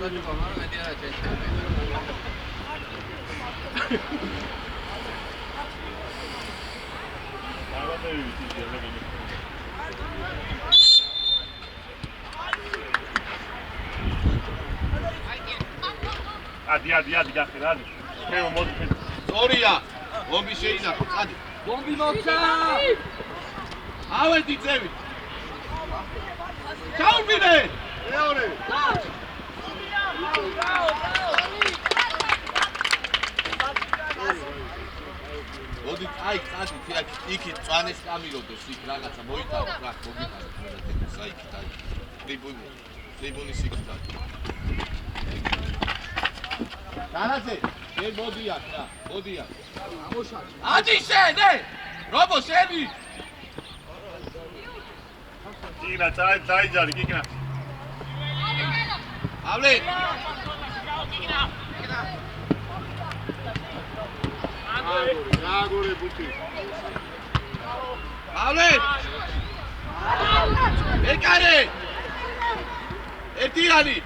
Adi gafiradi. Meo mod. Zorija. Bombi შეინახო, წადი. Bombi მოცა. ავედი წევი. ჩაუვიდე. მეორე. მოდი, აი, წადი, იქით წვანეს გამიგოდოს, იქ რაღაცა მოიტანო, რა, მოგიტანო, საიქით აი. ტრიბუნის იქით აი. დანაზე, მე მოდი აქ რა, მოდი აქ. ამოშალე. ადი შენ, რობო შენი. Tigna, დაიჯარი, გიგნა. ავლე. გაგორე ბუთი. ავლე. ეკარე. ერთიანი.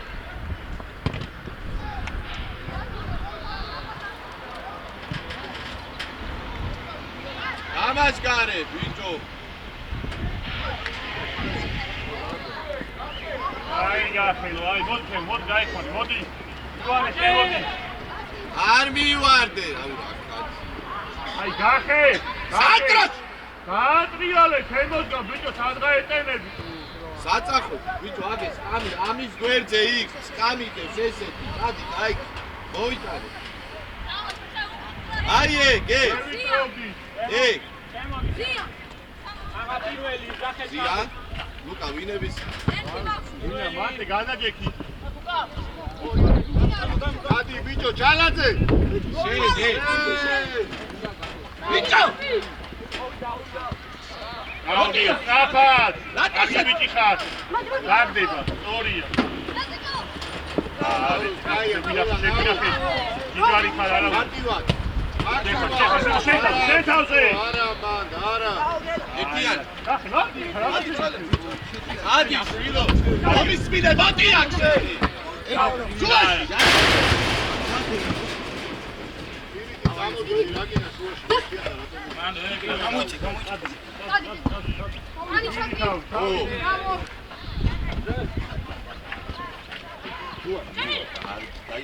ამაშკარე, ბიჭო. აი გახილო, აი მოდ გაიხონი, მოდი. ივანე, შემოდი. არ მივარდე, აი გახე. სატროს. გაატრიალე, თემოსგან ბიჭო, სად გაეტენები? საწახო, ბიჭო, აგე სკამი, ამის გვერდზე იქ, სკამიდებს ესეთი, დადი, აი, მოიტანე. აი ეგ. ეგ. ზია. აღა პირველი გახე. ზია. ლუკა ვინების? ვინა, მარტი განაგექი. დადი, ბიჭო, ჯალაძე. შენ. ბიჭო. აუდი, საფად. აკი ბიჭი ხარ. გაგდება, სწორია. აი, ვინაფე. ჯიგარი ხარ არა. მარტივად. შენთავზე. არა, მან, არა. ერთიანი. ადი, შვილო. მომისმინე, მოდი აქ შენი. შუაში. გამოდი, რაკინა შუაში. გამოიწი.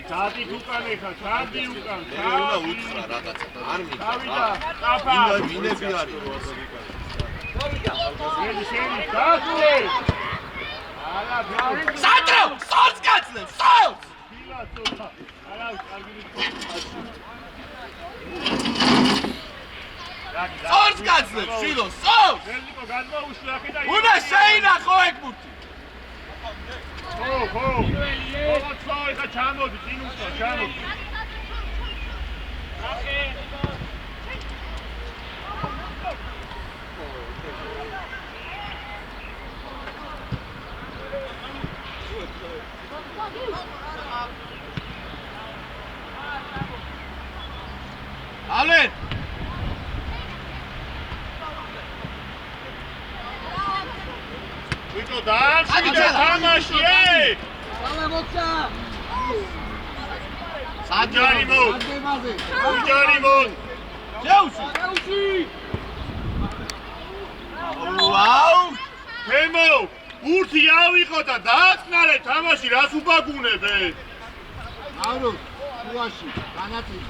ჩადი უკან ეხა, ჩადი უკან. უნდა უთხრა რაღაცა და არ მიგა. დავიდა, საფა. ვინები არის? შენი გასულე. არა, სანდრო, სორს გაცლებ, სორს. დილა ცოტა. არა, კარგი. სორს გაცლებ, შილო, სორს. ვერნიკო გადმოუშლე აქ და უნდა შეინახო ეგ მურთი. ხო. ოღონდ ეხა ჩამოდი, წინუსო, ჩამოდი. აკე. ალენ. ვიტო დააშიდა თამაში, სალე მოცა. საჯარი მო. უჯარი მოდ. ჯეუსი. ვაუ. თემო, ურთი ავიღო და დააწნარე თამაში, რას უბაგუნებე? ავრო, შუაში, განაწილე.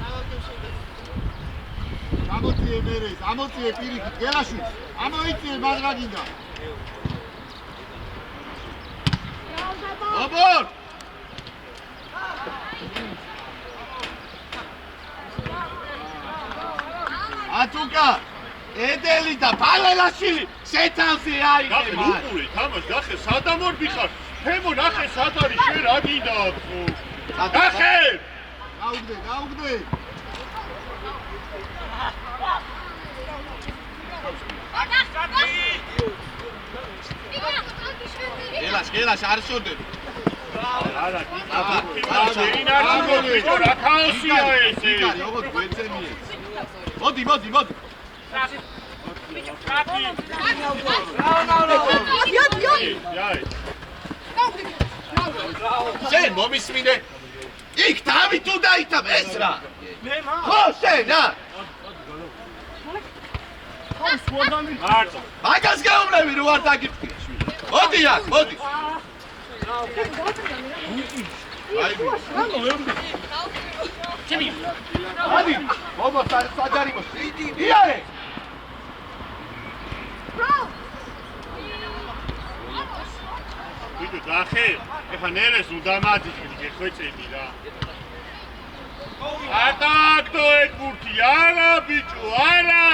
გამოწიე მერეს, ამოწიე პირიქით, გელაშვილს. ამოიწიე მაღლა გინდა. ობორ. ატუკა, ედელი და ბალელაშვილი შეთავზე აიღე გახე მან. უყური თამაში, გახე სადამორბი ხარ. თემო, ნახე სად არის შენ რა გინდა ხო? გახე! გაუგდე. გელაშ არ შორდები. არა, შენ არ გიგო, რა ქაოსია ესე. იგარი, ოღონდ გვერდზე მიე. მოდი. კაპი. რაო. იაი. შენ მომისმინე იქ დავით უნდა ითავ ეს რა ხო შენ რა მაგას გაუმრევი რო არ დაგიფრთხილ მოდი აქ მოდი მოდი მომოსარ საჯარიმოს იარე ვიდო დახე ეხა ნერეს უნდა მადიხილი გეხვეწები რა ატაკტო ეკურთი არა ბიჭო არა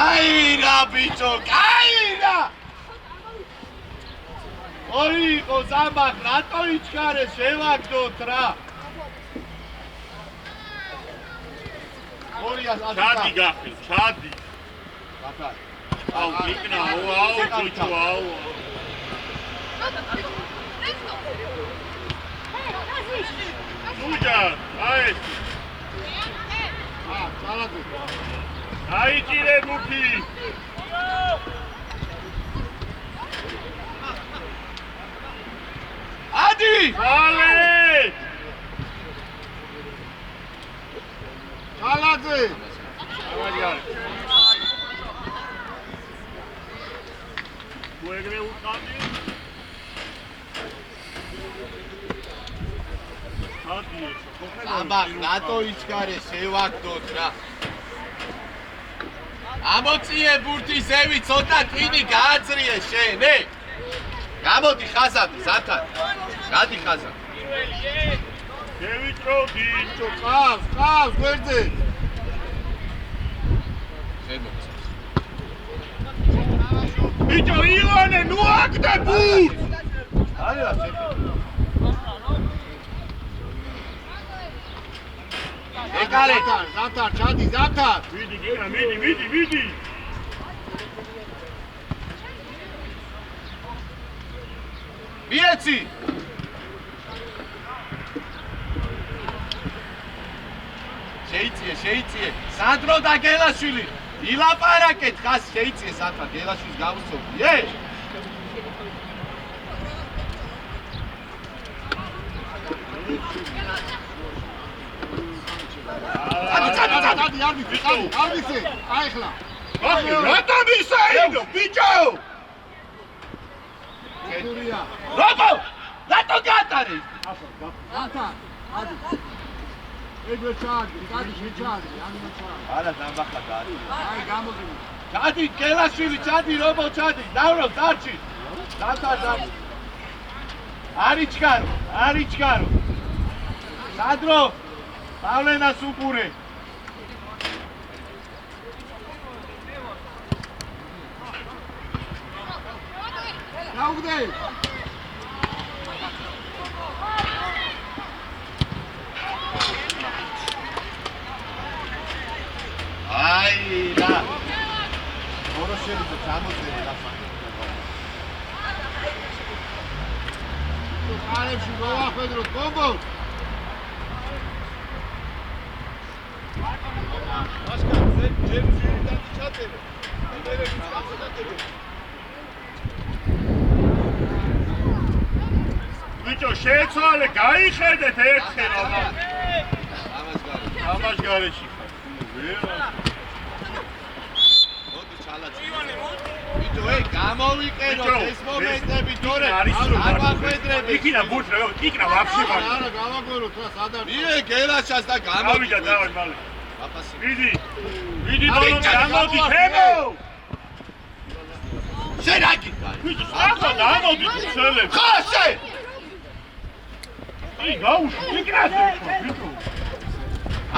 აი რა ბიჭო აი რა ორი იყო ზამბახ რატო იჩქარე შევაგდოთ რა 200 ჩადი გახილ ჩადი ბატა აუ იქნა აუ ბიჭო აუ ნუჯა აი ჩალადი აი ჭირე გუთი ადი ალე ჩალადი ავარიარ გუეგრე უკამი ადი ზამბახ რატო იჩქარე შევაგდოთ რა ამოწიე ბურთი ზევი ცოტა ტვინი გააძრიე შენ ე გამოდი ხაზადი ზათან გადი ხაზად შევიტროდი ყავს გვერდზე ბიჭო ივანე ნუ აკდე ბურთს არის რა შენ ეკარე ზათან ჩადი ზათან მიდი გინა მიდი მიეცი შეიწიე სანდრო და გელაშვილი ილაპარაკეთ ხას შეიწიე სათან გელაშვილის გამოსწოდი ე ჩადი არბიტრი აიხლა ახი რატომ ისაიდო ბიჭო გურია რატო გატარი ზათან ადი ეგრე ჩადი ჩადი არა დამბახა დაარი აი გამოგინე ჩადი გელაშვილი ჩადი რობო ჩადი დავრობ დარჩი დათა არიჩქარო სადრო პავლენას უყურე გაუგდე აი რა ოროშელი ჩამოწერე რა ხალებში გავახვედროთ ბომბოს მაშკა ჯერ ძირიდან ჩაწერე იმერები წამოდაგებო ბიჭო შეცვალე გაიხედეთ ერთხელ ამას გარეში მოდი ჩალაძე ბიჭო ე გამოვიყენოთ ეს მომენტები თორე არ ვახვედრები იქინა ბურთი რა იქნა ვაფშე ვარ არა გავაგვეროთ რა სადარ მie გელაშას და გავიდა დავარ მალე აპასი მიდი დონო გამოდი თემო შენ აგიტარი ბიჭო ახლა გამოდი შელებ ხა შენ აი გაუშვი იქნას ბიჭო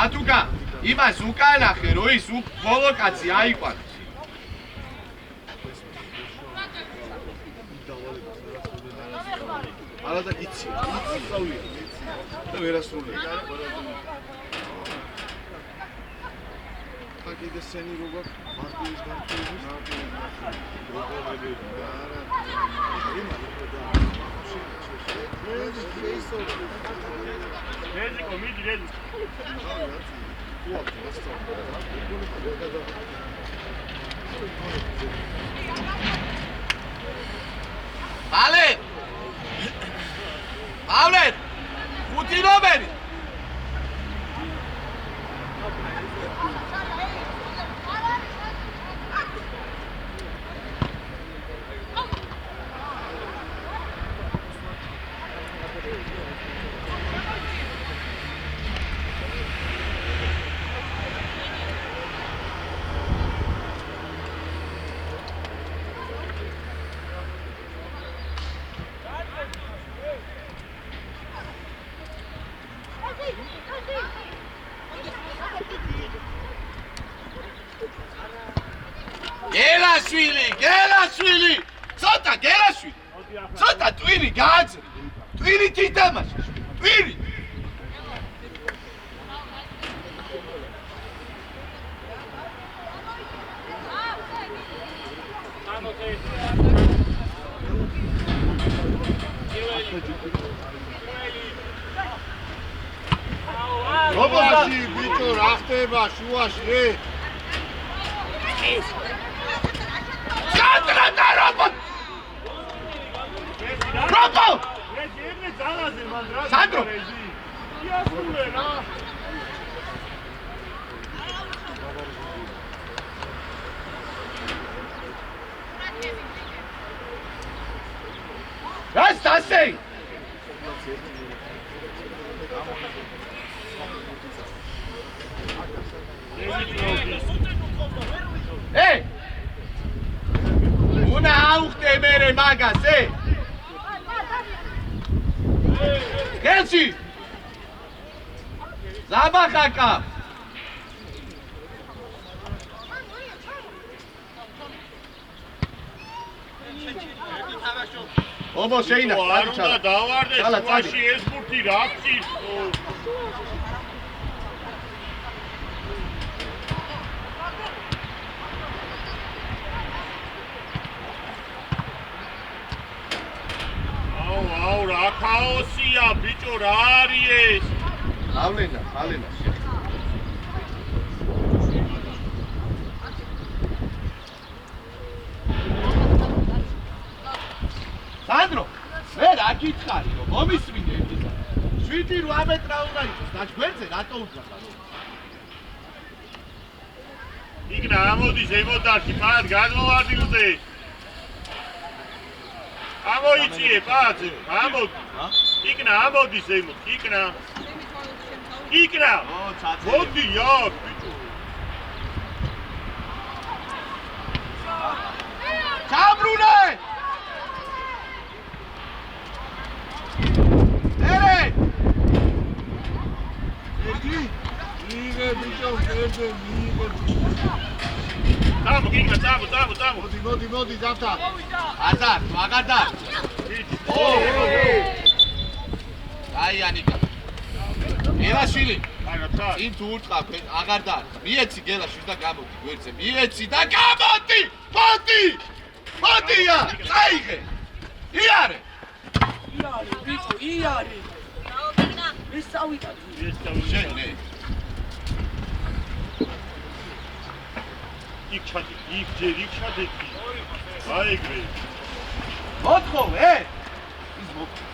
ატუკა იმას უკანახე რო ის ბოლო კაცი აიყვანეს არა და იცი სწავლია და ვერასრულია კიდე სენი როგორ მარტივის გამწევების როგორები და არა რეზიკო მიდი რეზიკო Ale! Pavlet! Ხუთი ნომერი! გელაშვილი! ცოტა გელაშვილი! ცოტა ტვინი გააძრი! ტვინი თითამაშე! ტვინი! რობოში ბიჭო რა ხდება შუაში? Sandra, robot! Robot! Sandro! That's nothing! Hey! Una auchte mere magas, Kelsi! Zabakaka! Obo შეინა, არ უნდა დავარდეს შუაში ეს ბურთი რა გწირს? აუ რა ქაოსია ბიჭო რა არის ეს? Alena. Sandro, მე რა გითხარი რომ მომისმინე ისა. 7-8 მეტრა უნდა იყოს, დაჩგვერდზე რატო უძახა? იქნა ამოდი ზემოდარში, პად გადმოვარდილზე. ამოიწიე პად, ამოდი. იქნა ამოდი ზემოთ, იქნა. მოდი აქ, ბიჭო. ჩაბრუნე! ერე! მიიღე ბიჭო, ერე მიიღე. დამო, იქნა, დამო. მოდი, ზამთარ. აზარ, მაგარდარ. აი ანიკა. გელაშვილი. წინ თუ უტყავ, აღარ და. მიეცი გელაშვილს და გამოდი გვერდზე. მიეცი და გამოდი! მოდია! წაიღე! იარე! ბიჭო, იარი. ეს წავიდა. შენე. იქ ჩადე. აიგრე. მოთხოვე! ის მოთხოვე.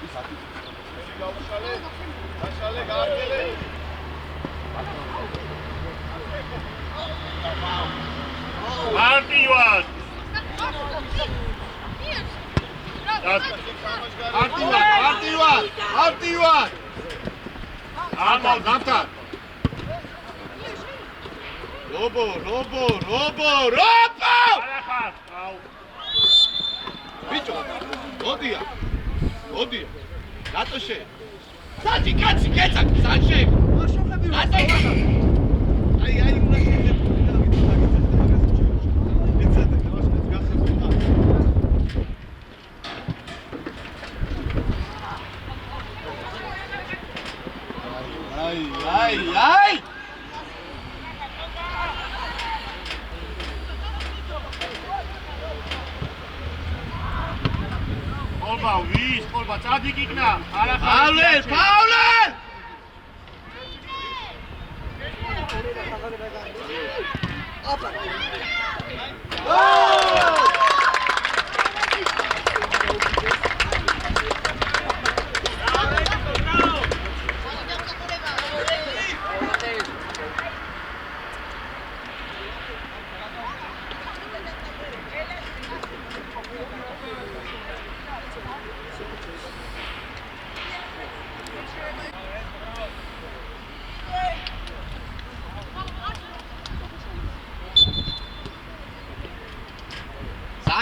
ის აკი. გაშალე გაარგელე. მარტივად. არტივად. ამო ზამთარ. რობო! არახარ. აუ. ბიჭო, მოდია. რატო შე? საჭი კაცი გეცაკ, სანშე. რატო? აი, უნდა შეხედე. აი! ყოლბა წადი გიგნა. Pavle!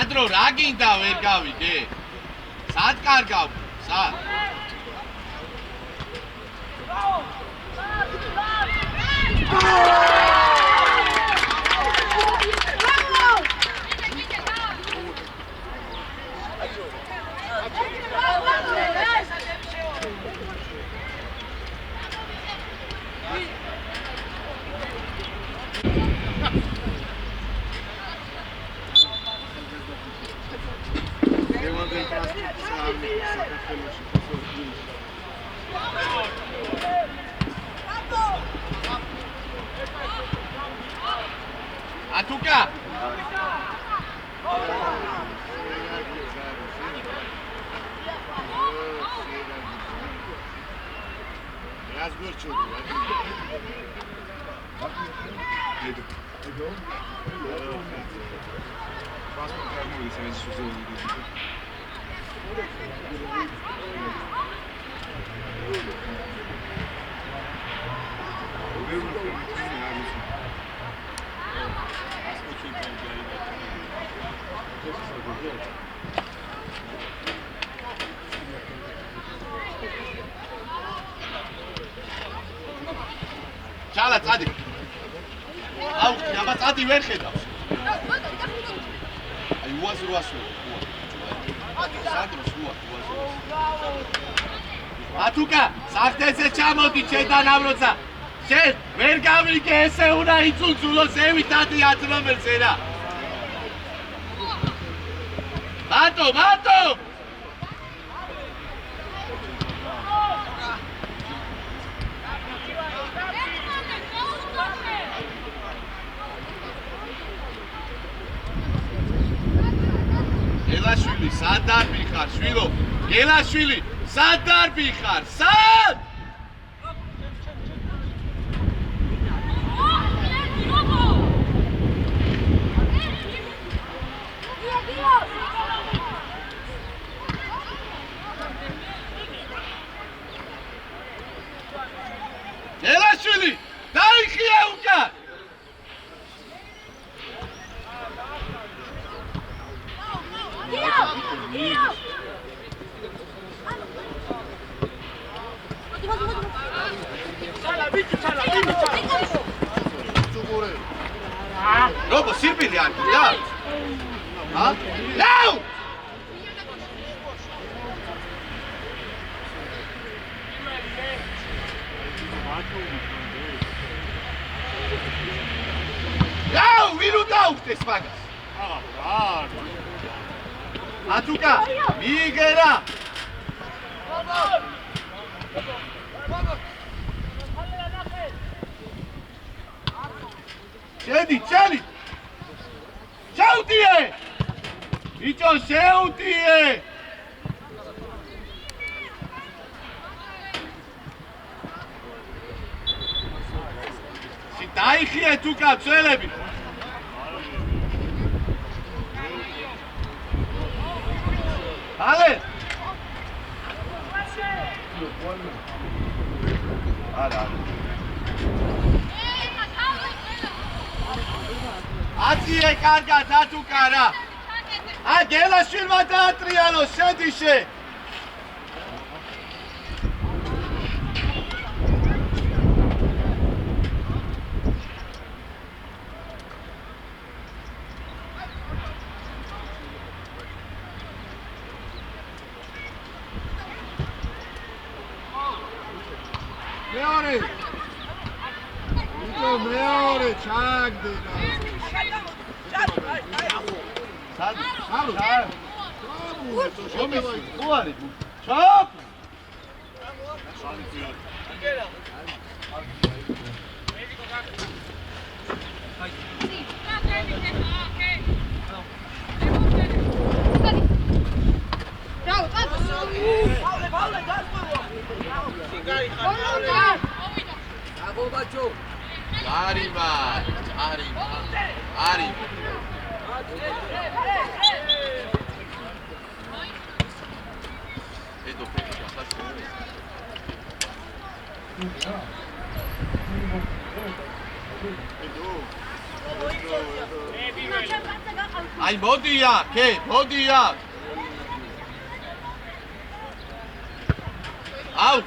სანდრო რა გინდა ვერ გავიგე? სად კარგავ? სად? Atuka! Chala, წადი. აუ, აბა წადი ვერ ხედავს. აი, უაზროასო. ათუკა, სახთეზე ჩამოდი შენთან ამროცა. შენ ვერ გავიგე ესე უნდა იწულწულოს ევიტადი ათრომელზე რა. მატო! გელაშვილი, სად დარბი ხარ, შვილო? გელაშვილი, სად დარბი ხარ? სად? გელაშვილი, დაიხია უკან! Robo, sirvili anche, dai! Ah? No! No, minuta te spagas! Atuka, Miguela! Ceди! Šautie! Ićo, šautie! Si daihie tuka pšelebi! Ale! Ala. Ație carga tatu cara. A gela șilva teatrialo ședișe. მეორე ჩაგდე და Arriva! Vedo che აი მოდი აქ, მოდი აქ. აუ.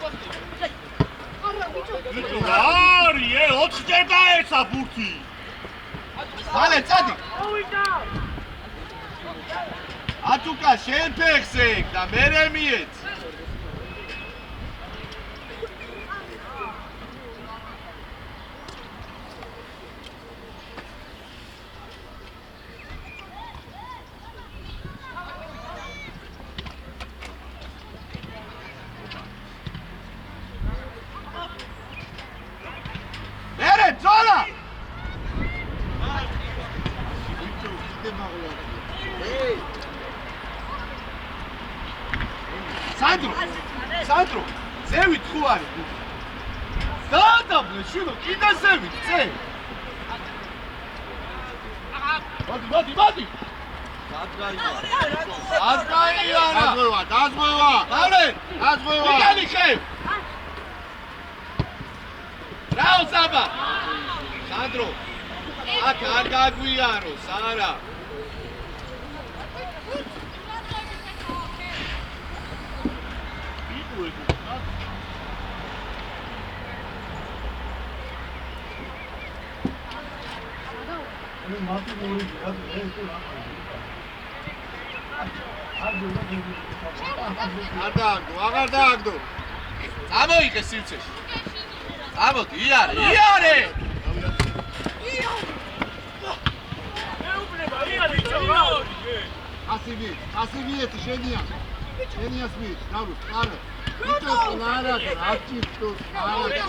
არიე 4 ჯერ დაეცა ბურთი. მალე წადი. ატუკა შენ ფეხზე და მერე მიეც. მერე ძოლა. სანდრო, ზევით ხო არის? დაადაბლე შვილო, კიდე ზევით, წე. მოდი. აზგაიანა. დაზღვევა. მალე, დაზღვევა. მიგალი ხე. რაო საბა. სანდრო. აქ არ გაგვიარო, სარა. აღარ დააგდო. წამოიღე სივრცეში. წამოდი, იარე. ასივიეთი შენია სმით, ნავრუ, არა. ვიტოს არა, აჩიტოს არა.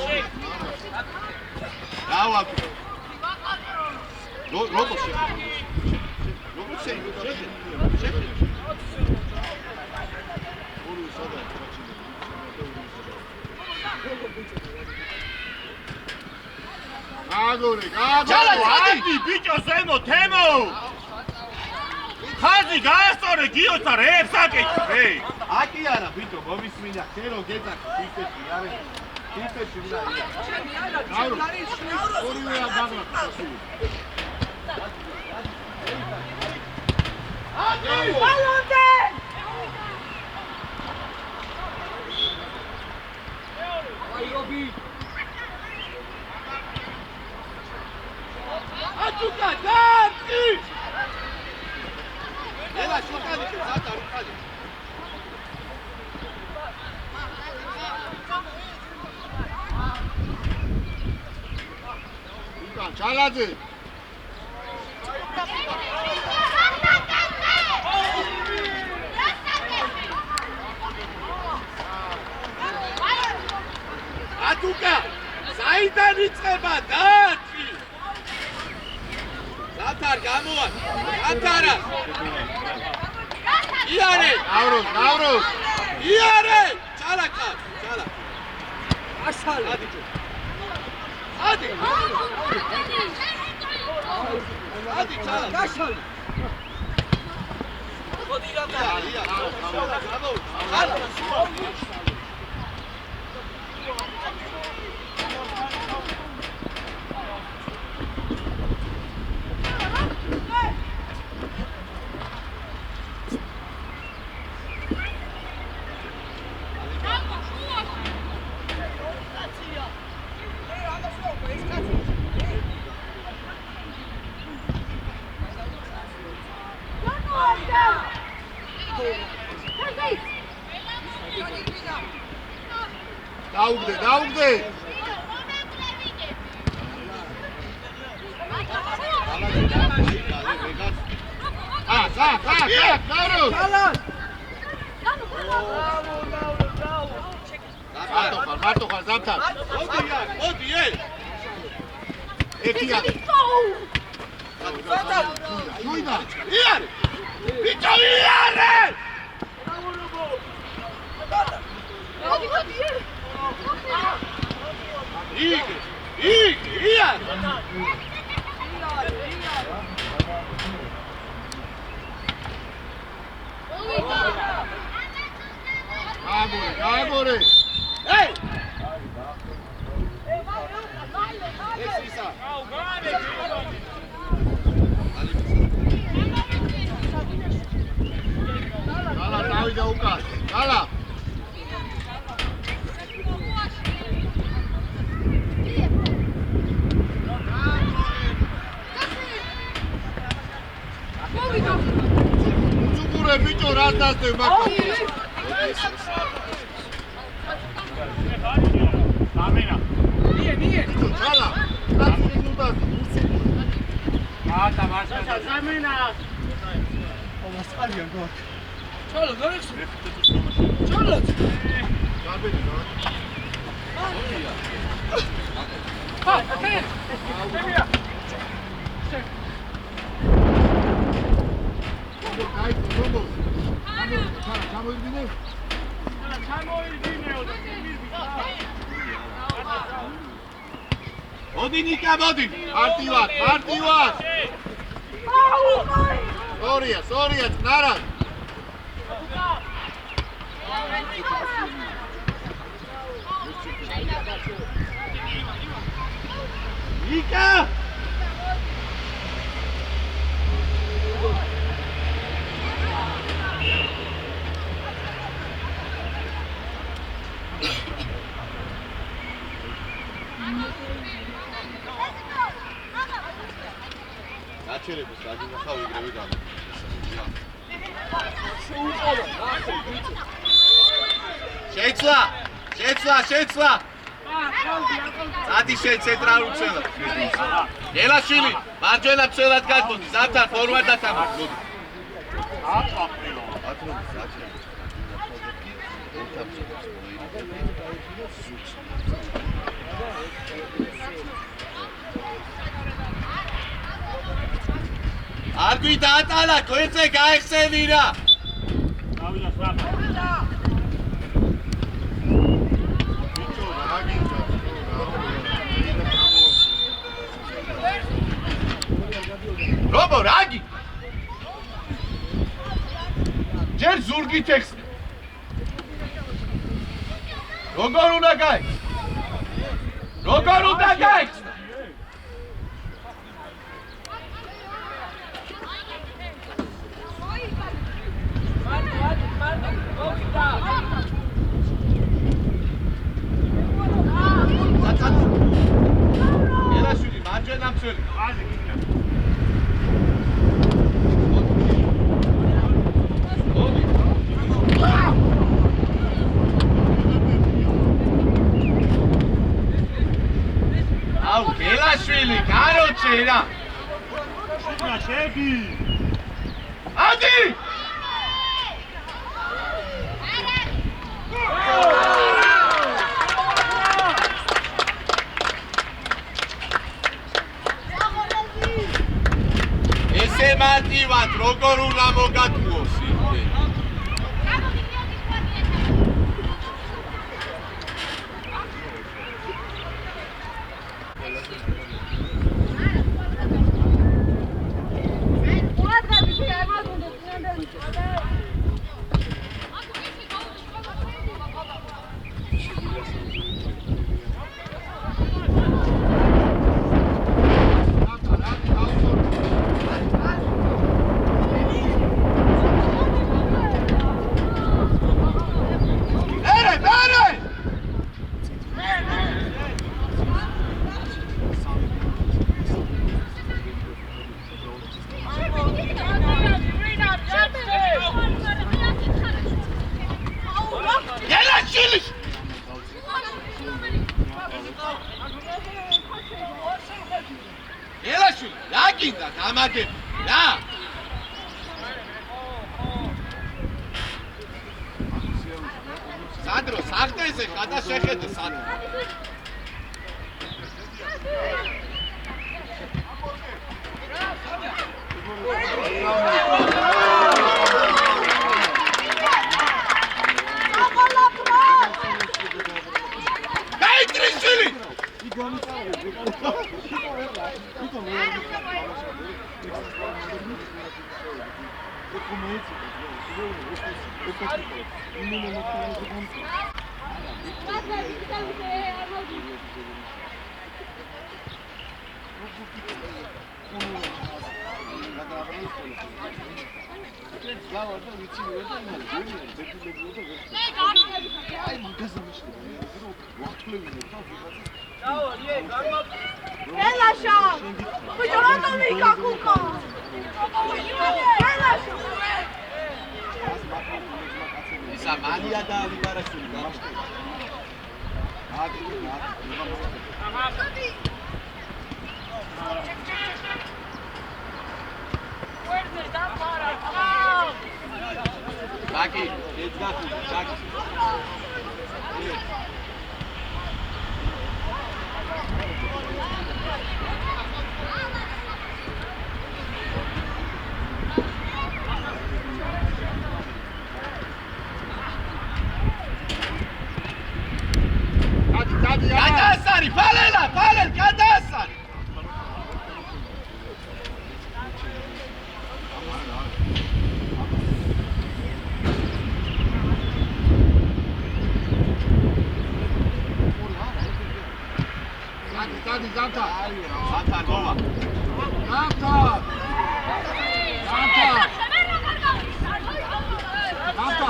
დავაგდო. როგორ შეიძლება? გაგორე, ჩადი ბიჭო ზემო თემო. ხაზი გაასწორე გიოცა რეებს აკეთე. აკი არა ბიჭო, მომისმინა, შენ რო გეძახი სიტეში, არა. სიტეში უნდა ია. ჩემი არა, ჩემი არის ორივე აღარ ბალონზე! აიობი! ატუკა დარტი! ელა შოკადი ზატა რუხადი. უკან ჩალაძე. ატუკა საიდან იწყება დარტი? ზათარ გამოვა. ზათარა. იარე, ნავროს. იარე! ჩალაკა, ჩალა. აშალე. ადი. ადი ჩალა. გაშალე. მოდი გადა. დაუგდე. ზა, ნავროს. მარტო ხარ, ზამთარ. მოდი, ეთია. შუიდა. იარე! ბიჭო იარე! იარე! გაგორე. ეი! გავიდა უკან. გალა. უცუქურე ბიჭო რა დასდევ მაგას. დამენა. ნიე. ჩალა. კაცი ნუდა უცუქურე. მარტა მარტა. დამენა. მასყალიან გო. ჩალო გორექს. ჩალო. გაბედი რა. აკენ. დევია. აი, რომო. ჩამოიდინე. მოდი ნიკა, მოდი. მარტივად. სორია, წნარად. ნიკა! გაჩერებას გაგინახავ იგრევე გამო. შეცვლა. წადი შენ ცენტრალურ მცველად. ელაშვილი, მარჯვენა მცველად გაგონი, ზამთარ ფორვარდად ამოდი. არ გვიდა ატალა, გვერდზე გაეხსენი რა. რომო რაგი? ჯერ ზურგით ეხსნე. როგორ უნდა გაიხსნა? ელაშვილი, მარჯვენა მცველი. აუ, ელაშვილი, გაროჩე რა. შეგი. ადი! ესე მარტივად როგორ უნდა მოგატყუოს იქ? ელაშვილი, რა გინდა გამაგები? რა? სანდრო, საღდეზე ხა და შეხედე სანდრო. გაიტრიშვილი! ისა მალია და ვიბარაშული Saki, jetzt Saki, Saki. Gadasari, palela, palel, gadasari. Zamta. Zamta, Nova. Zamta. Zamta. Zamta.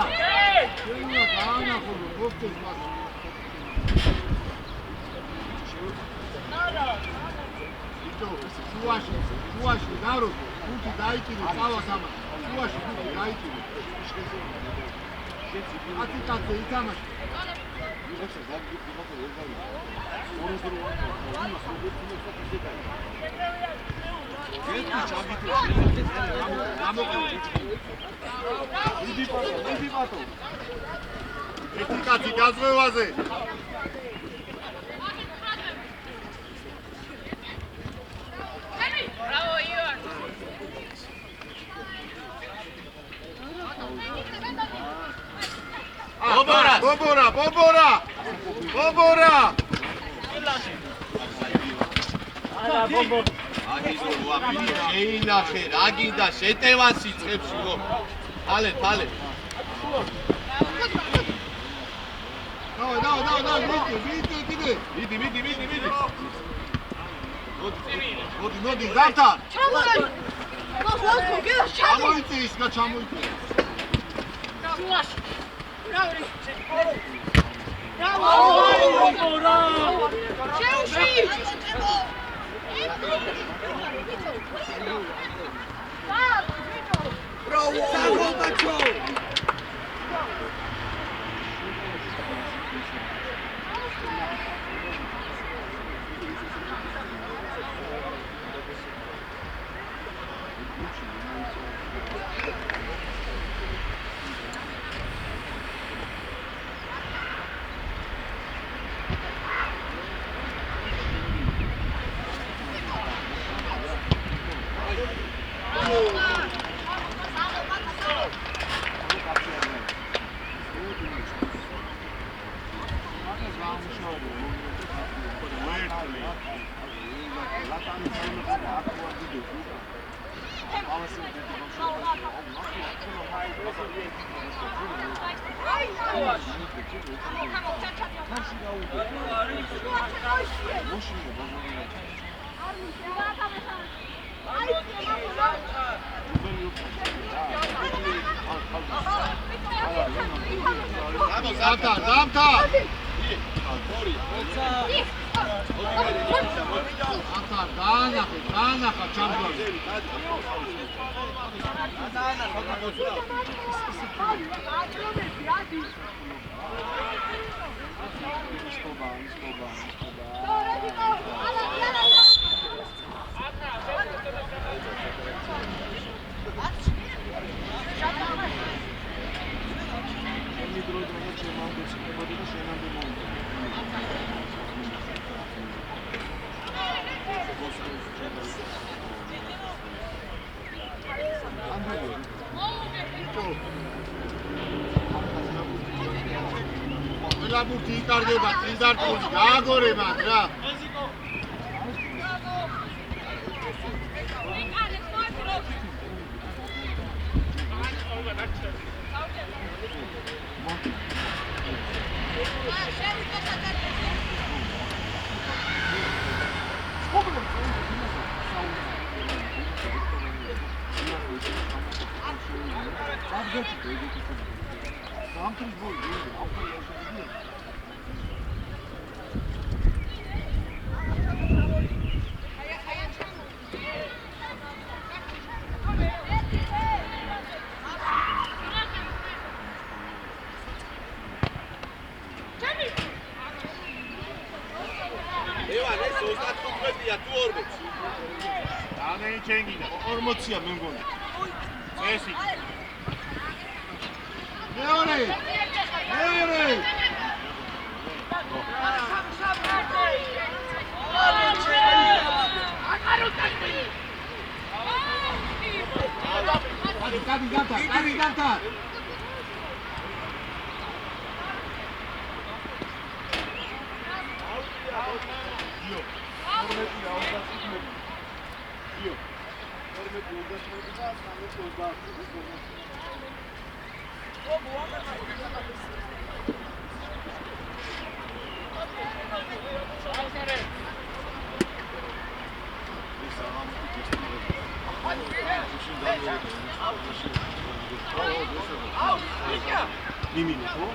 შუაში დარო გუთი დაიჭირე წავა სამა შუაში გუთი დაიჭირე ათი კაცი ითამაშე ერთი კაცი გაზღვევაზე Bobora! აგიზოა მიდი შეინახე რა გინდა შეტევან სიცხებში რომ ფალე დავე მიდი მოდი გამთა ჩამოიწის და ჩამოიწის შუაში Bobora! Chelsea! Bravo! Laburti ikardeba trindartuli gaagoreba ra ევან ეს 35-ია თუ 40? დანე ჩენგინა 40-ია მე მგონი. წესი მეორე! Კადი გამთა. Mimini, ხო?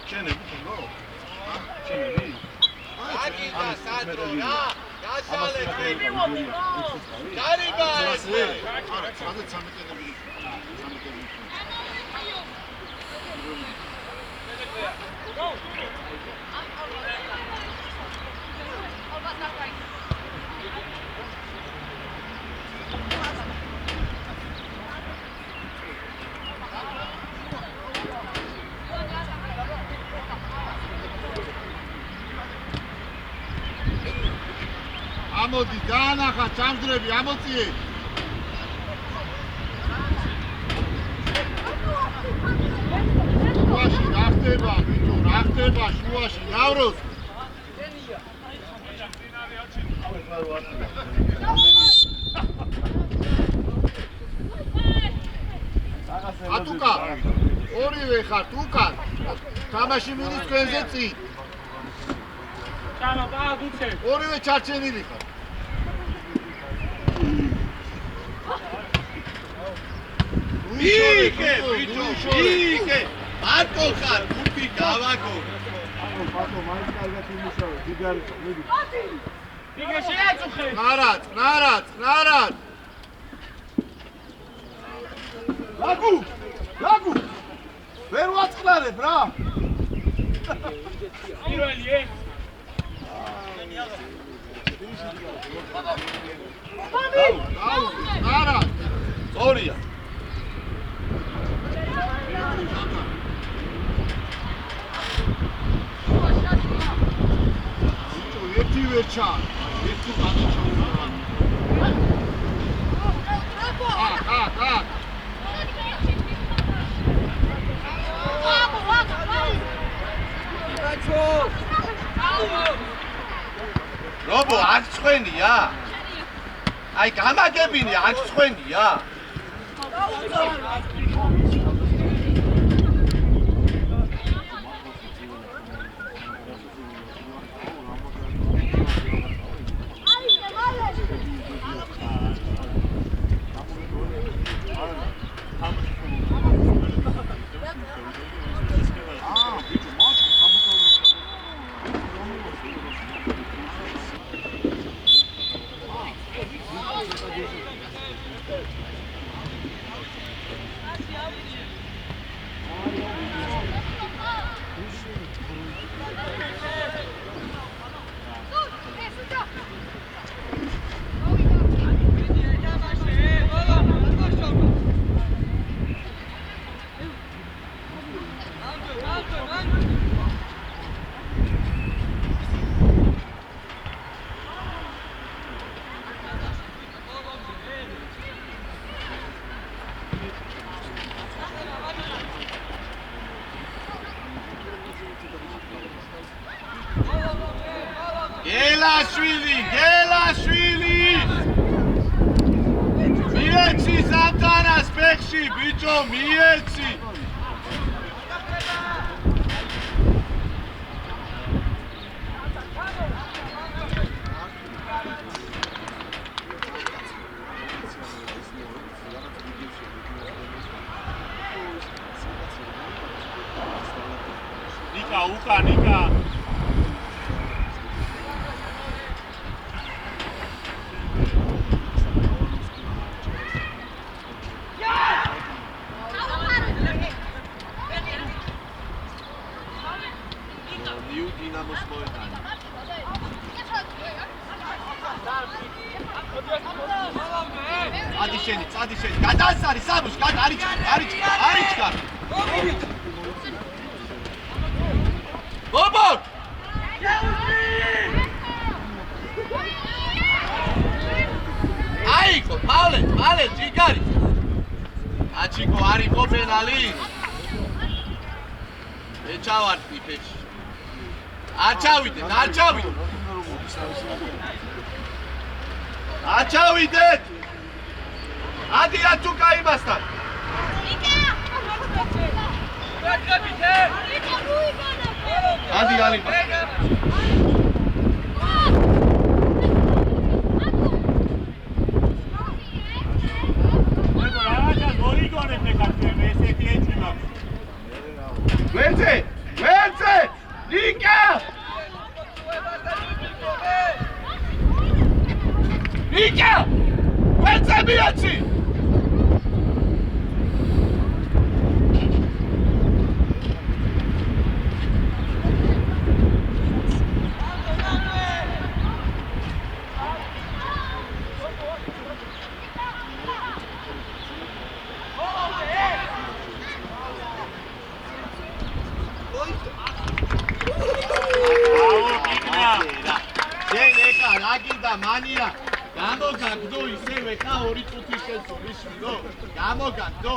ჩენები თქო? ჩენები? აგიდა სანდრო რა გაშალე ხელი გარიგა ესე არა, სადაც 13-ები. ამოდი დაანახა ჩამძრები ამოწიე შუაში რა ხდება ბიჭო რა ხდება შუაში ნავროს ატუკა ორივე ხართ უკან თამაში მინის თქვენზე წინ ჩამო გააგუცე ორივე ჩარჩენილი ხარ იქე ბიჭო იქე მარტო ხარ გუთი გავაგო პატო მაინც კარგად იმუშავე დიდარი მიდი იქე შეაწუხე ნარად ლაგუ ვერ ვაწყნარებ რა პირველი ნარად ორია ერთი ვერ ჩან ერთი გადაჩაულა რობო აქ ცხენია აი გამაგებინე აქ ცხენია გელაშვილი მიეცი ზამთარას ფეხში ბიჭო მიეცი ნიკა, უკა, ნიკა. ნიუ დინამოს მოედანი. წადი შენი, გადაასარი სამუშ, არიჩქა. ბობო! აიკო, მალე, ჯიგარი. აჩიკო, არიქო პენალი. ეჩავარდი ფეჩი. არ ჩავიდეთ. ადია თუკა იმასთან. ადი ალიბა. ვერცე! ნიკა! ვერცე მიაჩი! აგიდა მანია გამოგაგდო ისევე ხა 2 წუთის შესულიშვილო გამოგაგდო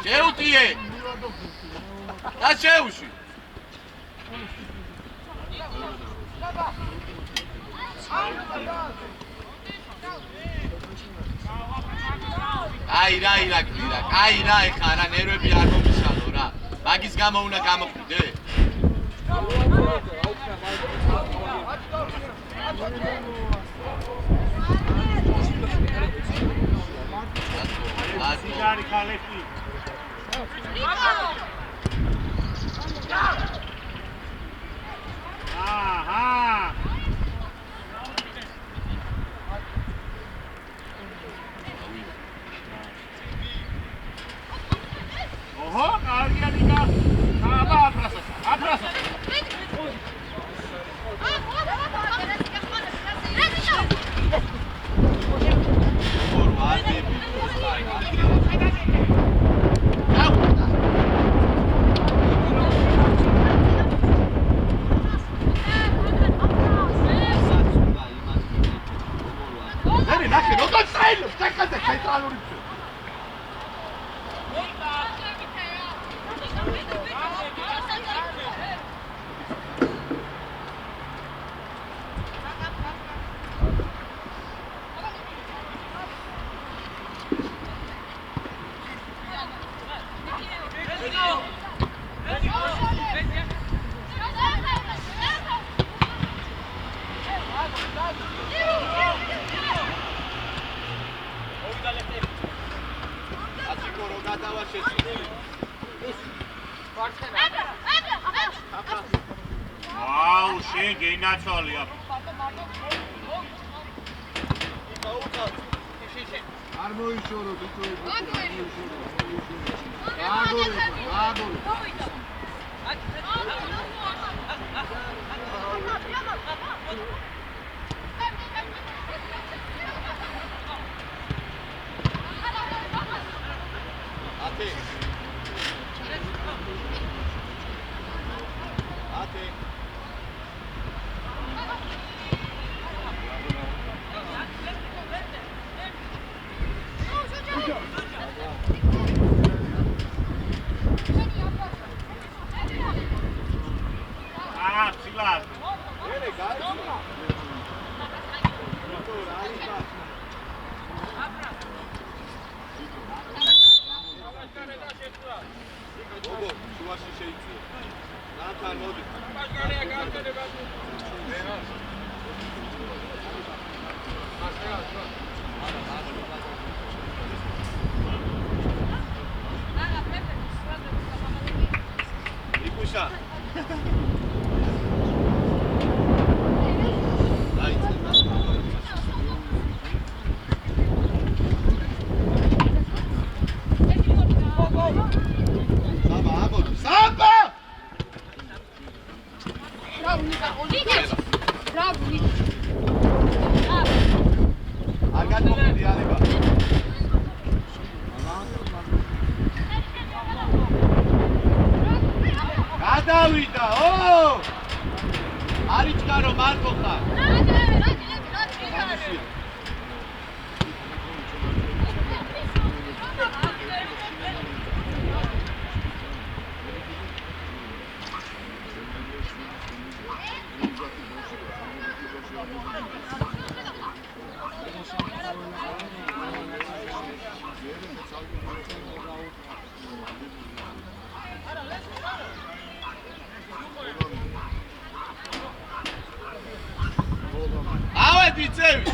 შეუტიე და შეუში აი რა ეხა რა ნერვები არ მომიშალო რა მაგის გამო უნდა გამოხვიდე Sigari Kalefi. Aha. Oho, Arya Liga. Aba atrasa. Wow, შენ გენაცვალია. არ მოიშორო თვითონ შეიწია. ნათან მოდი. მაგარია გააკეთება. იკუშა. გადავიდა, ო! არიჩკარო მარტო ხარ. ავედი წევი.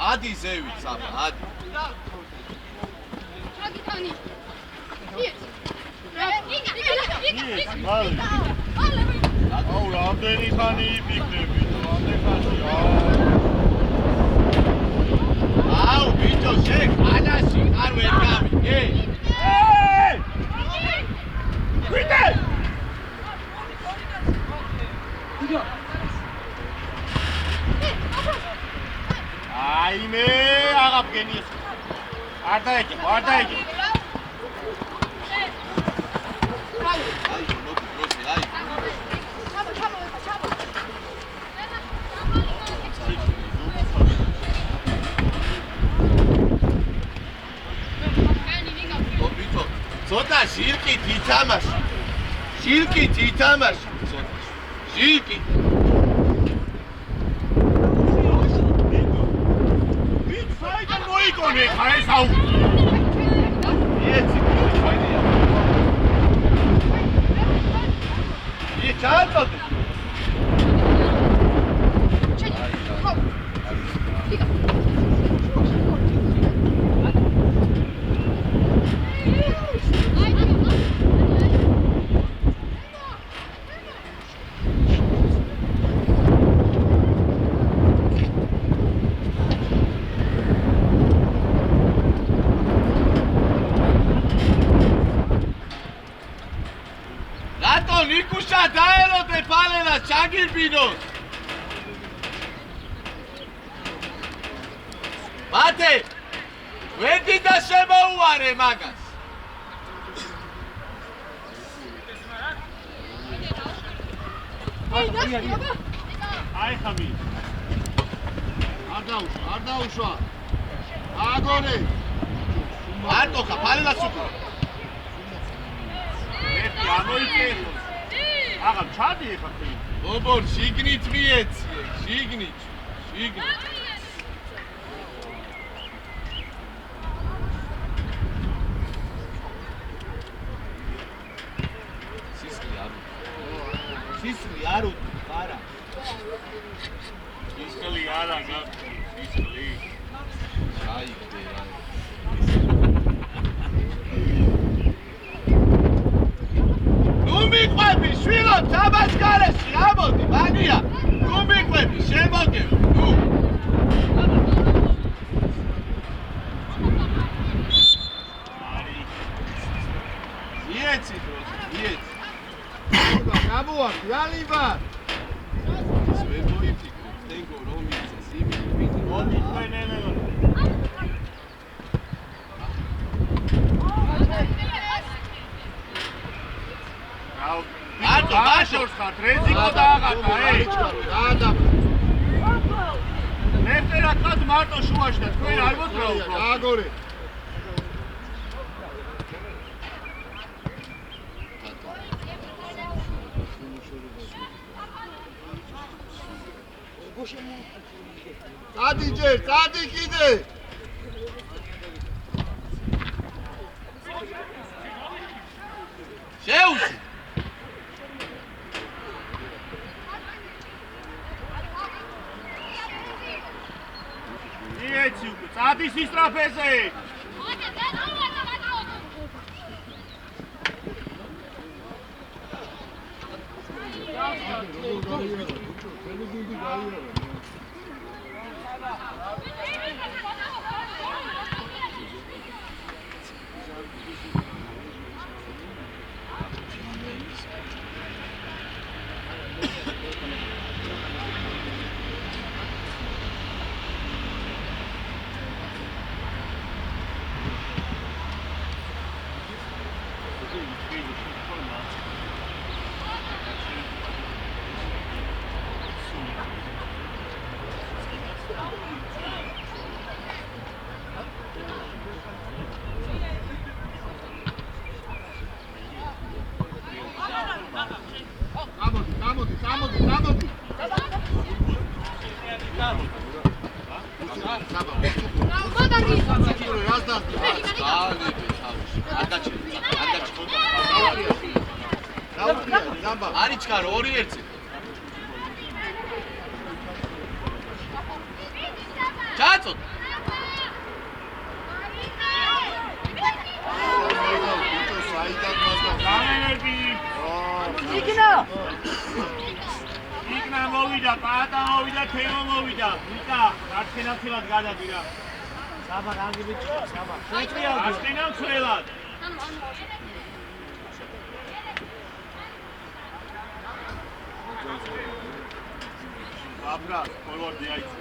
ადი ზევი საბა, ადი. აუ, რამდენი ხანი იფიქრები, რამდენი ხანი. აუ, ბიჭო, შენ ხანაში არ ვერ გამიგე. ვიდე! აიმე, აღაბგენი ეს. არ დაეკებო, არ დაეკებო. აი, მოდი, პროსე, აი. ო, ბიჭო, ცოტა ჟირკით ითამაში. ჟირკით ითამაში, ცოტა. ჟირკით. ვით საიდან მოიგონე ხა ეს აუ. იეცი, ხაიდია. ჩააწოდე. რატო ნიკუშა დაელოდე პალენას ჩაგირბინოს? მათე, ვედი და შემოუარე მაგას. აი ხამი. არ დაუშვა. აგორე. მარტო ხა პალენას უკრა. ერთი ამოიწეს. აღარ ჩადი ეხა ხელი. ობორ, შიგნით მიეციე, შიგნით. შიგნით. სისხლი არ უთი, არა. ისკელი არა გაქვს, ისკელი. გაიგდე რა. ნუ მიყვები, შვილო, თამაშ გარეში, ამოდი, მანია. ნუ მიყვები, შემოგევ, ნუ. იეცი, იეცი. გამოვარდი, ალიბარ. ვერ მოიფიქრე, თენგო რომ იცეს, იმით ვიდე. მოდი თქვენენო. არტო, ბაშორს ხარ, რეზიკო დააღატა, გაადა. მე ფერა ხათ მარტო შუაში და თქვენ არ მოძრაობთ. გააგორე. წადი ჯერ, წადი კიდე. შეუსი. მიეცი უკვე, წადი სისტრაფეზე. არიჩქარო 2-1. ჩაწოდ. იქნა მოვიდა, პატა მოვიდა, თემო მოვიდა. ვიკა, არჩენაცილად გადადირა. საბა რანგიბიჭი, საბა. შეჭრიალდი. აშკენა ცვლელად. აბრა, ფორვარდი აიცი.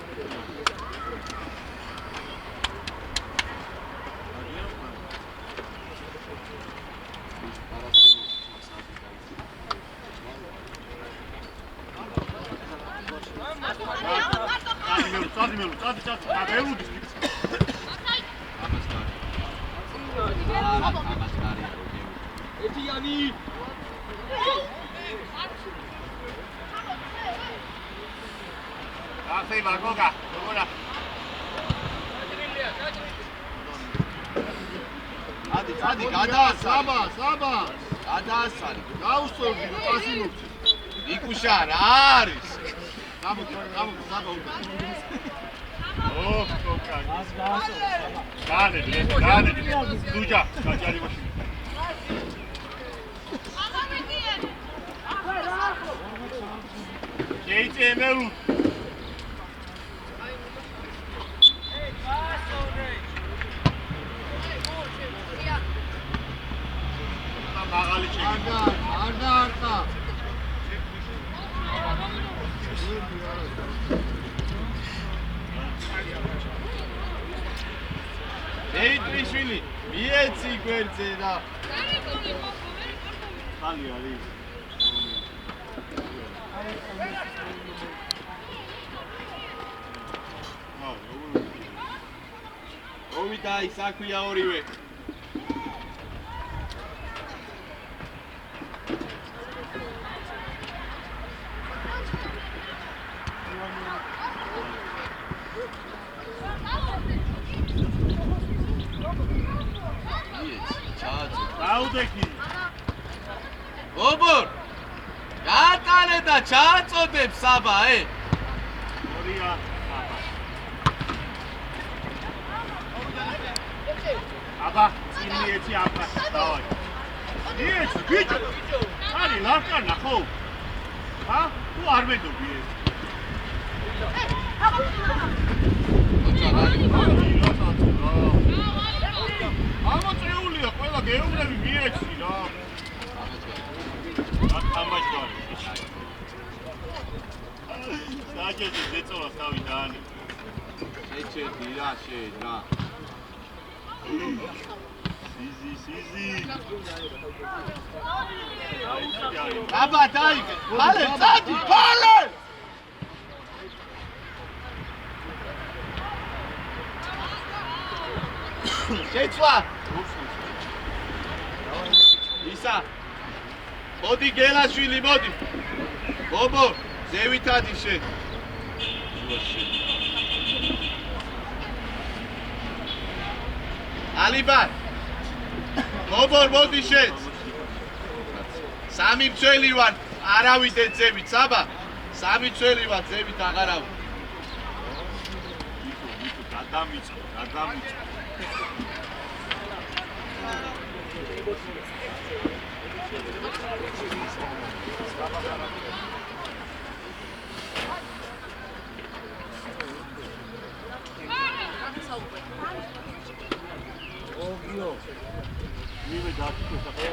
წადი, ველუდის. ეთიანი. ასე ვაგოგა, როგორა? წადი, გადაასალე. საბა. გადაასალე. გაუსწორდი, პასი მოგცე. იკუშა რა არის? გამოდი, საბა უნდა. კოკა. განედი. დუჯა, გაჭარი მაშინ. შეიწემეუ. მაღალი ჩეკი. არდა. ეიტრიშვილი, მიეცი გვერდზე და ხალი არის. ომიდა ის აქვია ორივე. დაუდექი. ობორ! გატანე და ჩააწოდებ საბა, ორია. აბა, წინიეთი აბა, დავაი. მიეცი, ბიჭო. არი, ლარკანა ხო? ჰა? თუ არ მედობი ეს. ამოწეულია ყველა გეუბნები მიეცი რა. ამაჭარი. საჭეზე ზეწოლას თავი დაანი. შეჭედი რა შედა. სიზი. აბა დაიგე. ფალე, წადი, ფალე! შეცვლა. ისა. მოდი გელაშვილი, მოდი. ბობო, ზევით ადი შენ. ალიბარ. ბობო, მოდი შენ. სამი მცველი ვარ, არავიდე ზევით, საბა. სამი მცველი ვარ, ზევით აღარავ. გადამიწყო. მივე დაწიკოს ახლა.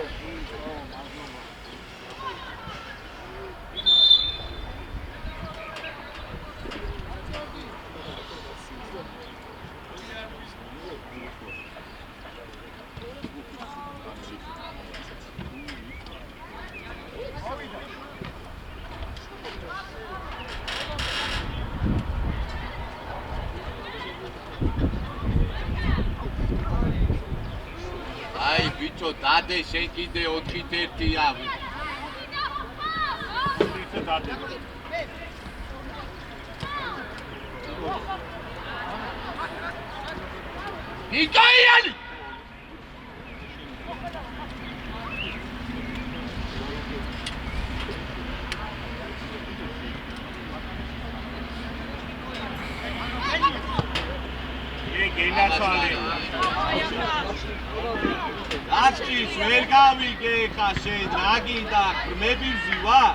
აი ბიჭო, დადე შენ კიდე 4-1-ია. ისე დადე. ნიკაიანი! გენაცვალე. აჩქის ვერ გავიგე ხა შენ რა გინდა მებივზი ვარ?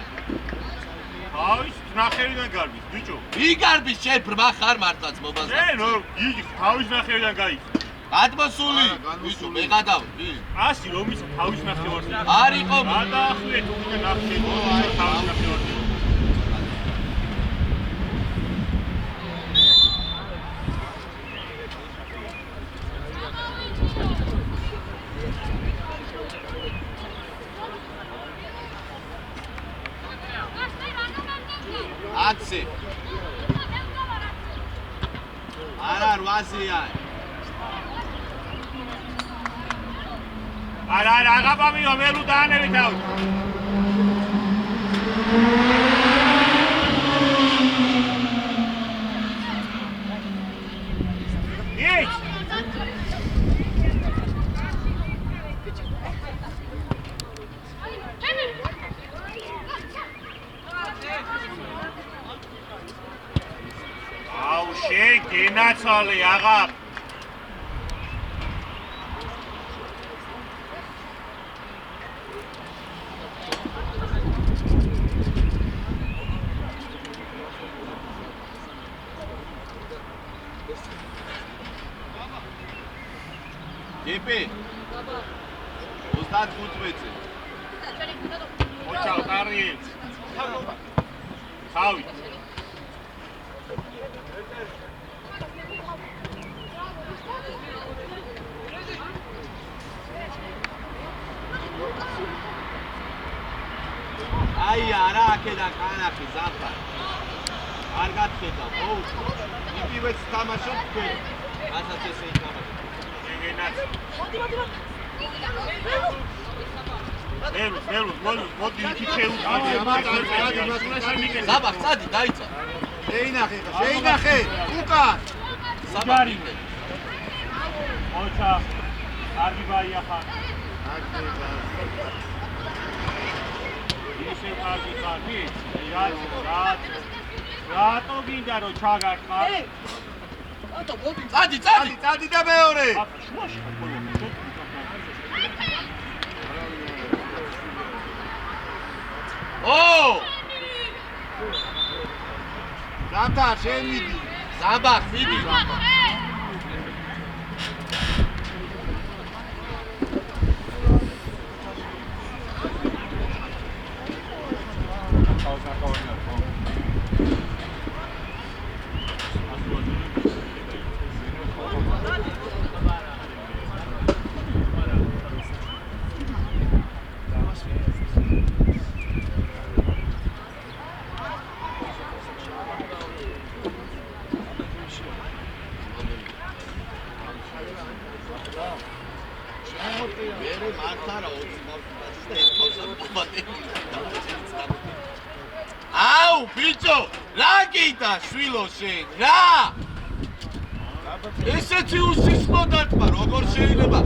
თავის ნახევიდან გარბის, ბიჭო. ვიგარბის შენ ბრმა ხარ მართლაც მობაზრ. შენ გიგი თავის ნახევიდან გაიქცა. გადმოსული ბიჭო მეღადავ. ასი რომ ის თავის ნახევარზე. არ იყო გადაახლეთ უკვე ნახევარზე თავის ნახევარზე. აცი არა 8-ია არა აღაბამიო ველუ დაანები თავი ის შენ გენაცვალე აღა გიპი 35-ზე ოჩა ტარი თავი აი არა აქედან კანახი ზაფა არ გაწედა ხო იგივეც თამაშობ თქვენ რასაც ესე ითამაშოთ გენაც მოდი იქით შევუდგე ზაბა წადი დაიცა შეინახე უკან საბარინე ოჩა კარგი ბაია ხარ ისე კარგი ხარ რატო გინდა რომ ჩაგარხარ წადი და მეორე შუაში ო ზამთარ შენ მიდი ზაბა მიდი მერე მართარა 20 ხალხს და ეს თავსა კომატებული აუ ბიჭო რა გიდა შვილო შენ რა ესეთი უსისხლო დარტყმა როგორ შეიძლება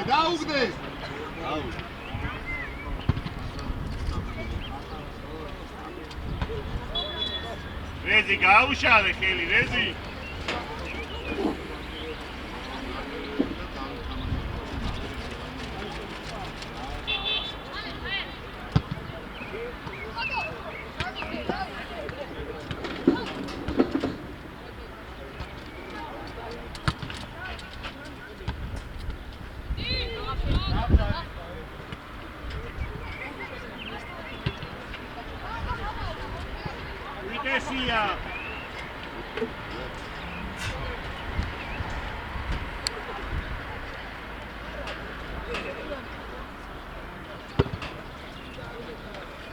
დაუგდე რეზი გაუშალე ხელი რეზი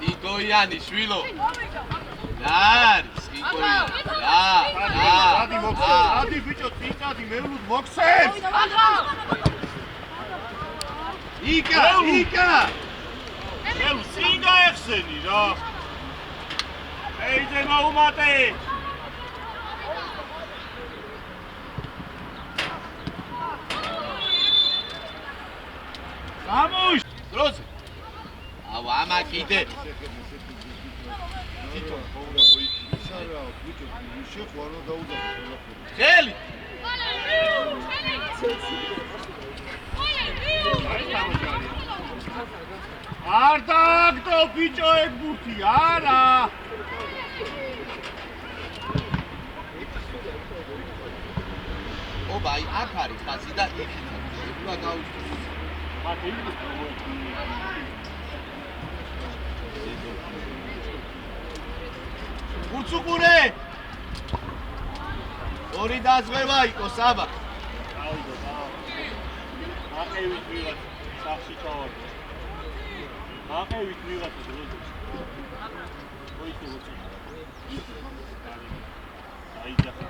იგოიანი შვილო რა არის იგოიანი ადი მოხსენ ადი ბიჭო წინკადი მევლუდ მოხსენ იკა მელ სინგა ეხსენი რა ეიძე მოუმატე გამუშ დროზე აუ ამა კიდე თვითონ ხოვნა მოიქცა რა ბიჭო შეხვარო დაუძახო ხელი არ დაგდო ბიჭო ეგ ბურთი არა ობა აი აქ არის ხაზი და იქით უნდა გავიწვიო მათი გუცუყურე ორი დაზღვევა იყო საბა აყევით ვიღაც სახში ჩავარდა აყევით ვიღაც დროზე ოიტო აიძახა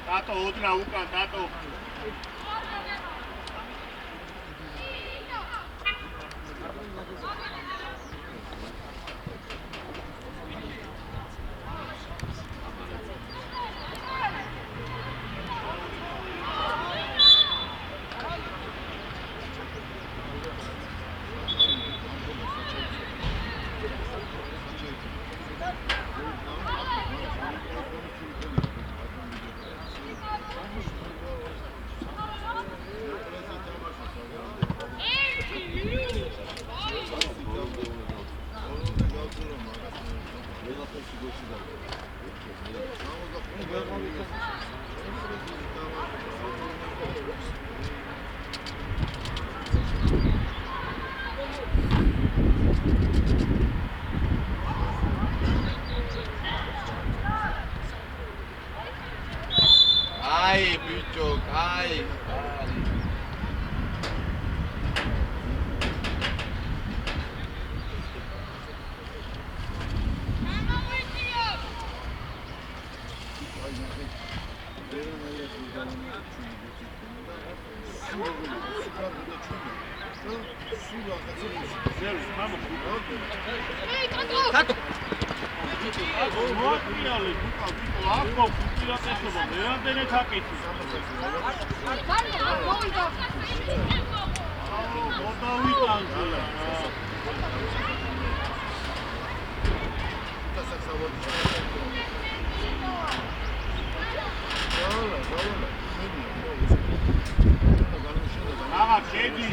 ტატო ოდნა უკან ტატო Ai, bicho, ai. Zero, vamos. Tato. მოატრიალე უკა ვიკო აქ უპირატესობა მერამდენეთ აკეთე მოდავიტანზე აღარ შედი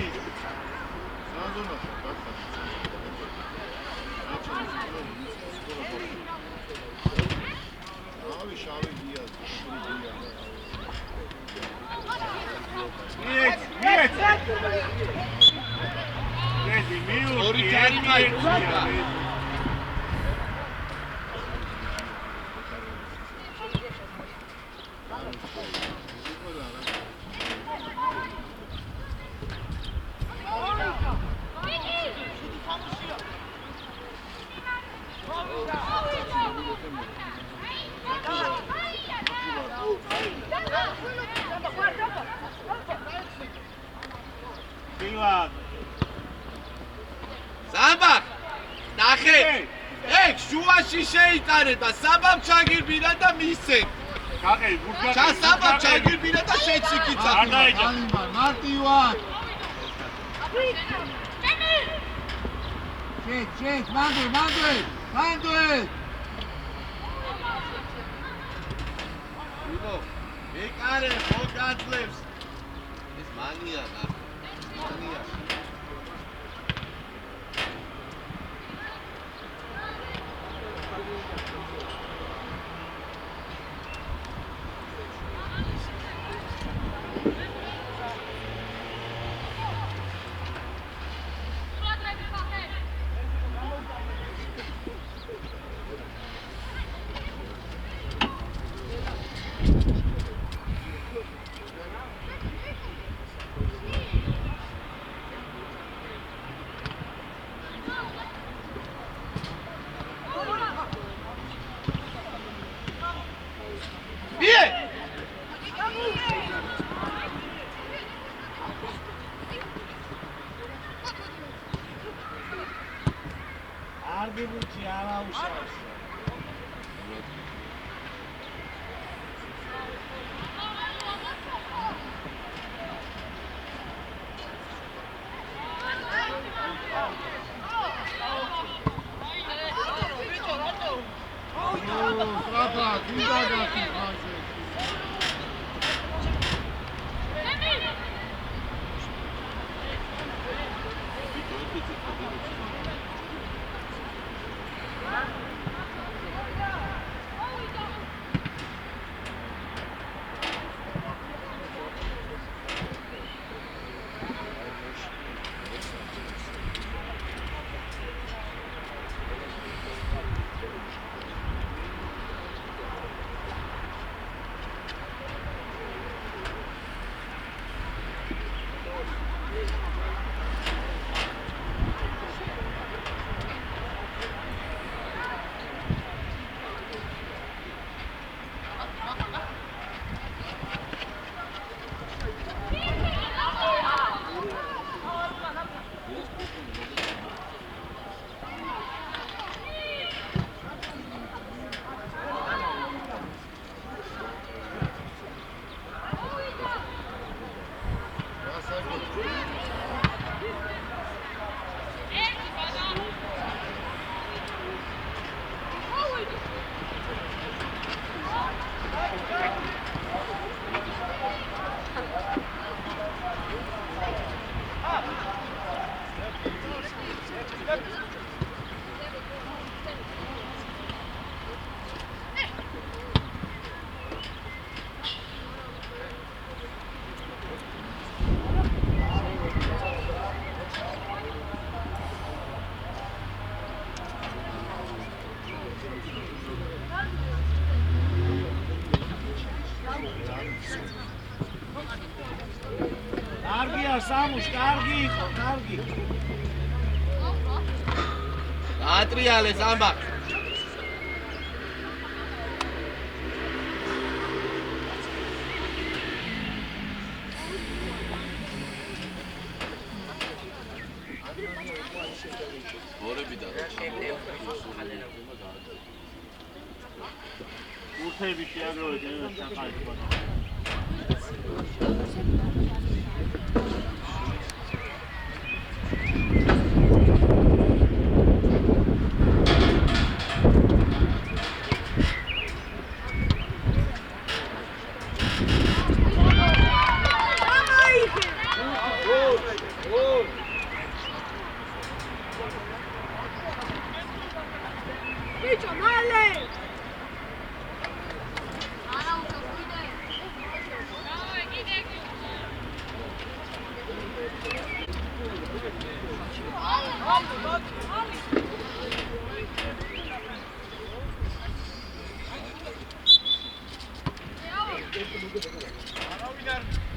ზამბახ ნახე ეგ შუაში შეიტანე და საბამ ჩაგირბინა და მისცენ კაკე გურგა ჩა საბამ ჩაგირბინა და შეჩიკიცა არ დაეჭა მარტივად შეჩ მანდე ვიბო მეკარე მოგაძლებს ეს მანია ნახე მანია არგიბუჩი არაუშავს კარგია სამუშ, კარგი იყო, კარგი. ატრიალე ზამბა. ორები და ურთები შეაგროვეთ საყაისო.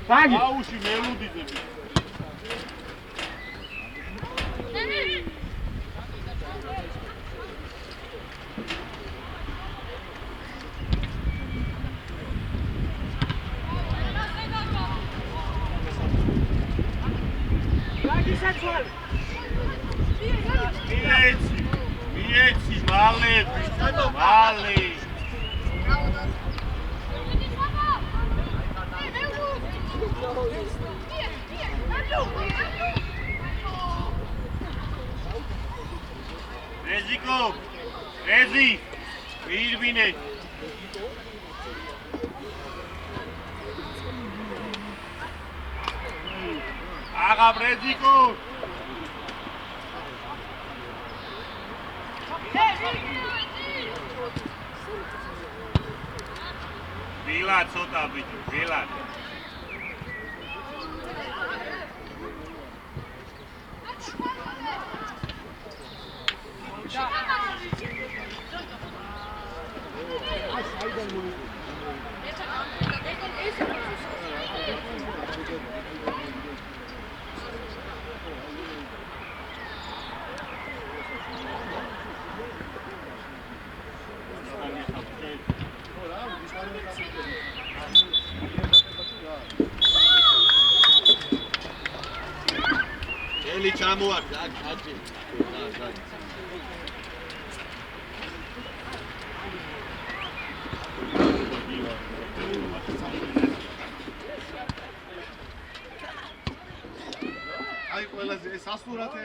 Tagi. აუში მელუდიძები. მიეცი, მალე. Reziko, Rezi, Irvine. Agab Reziko. Vila ცოტა ბიჭო, vila. ელი ჩამოაქვს აჭი. აი ყველაზე სასურათე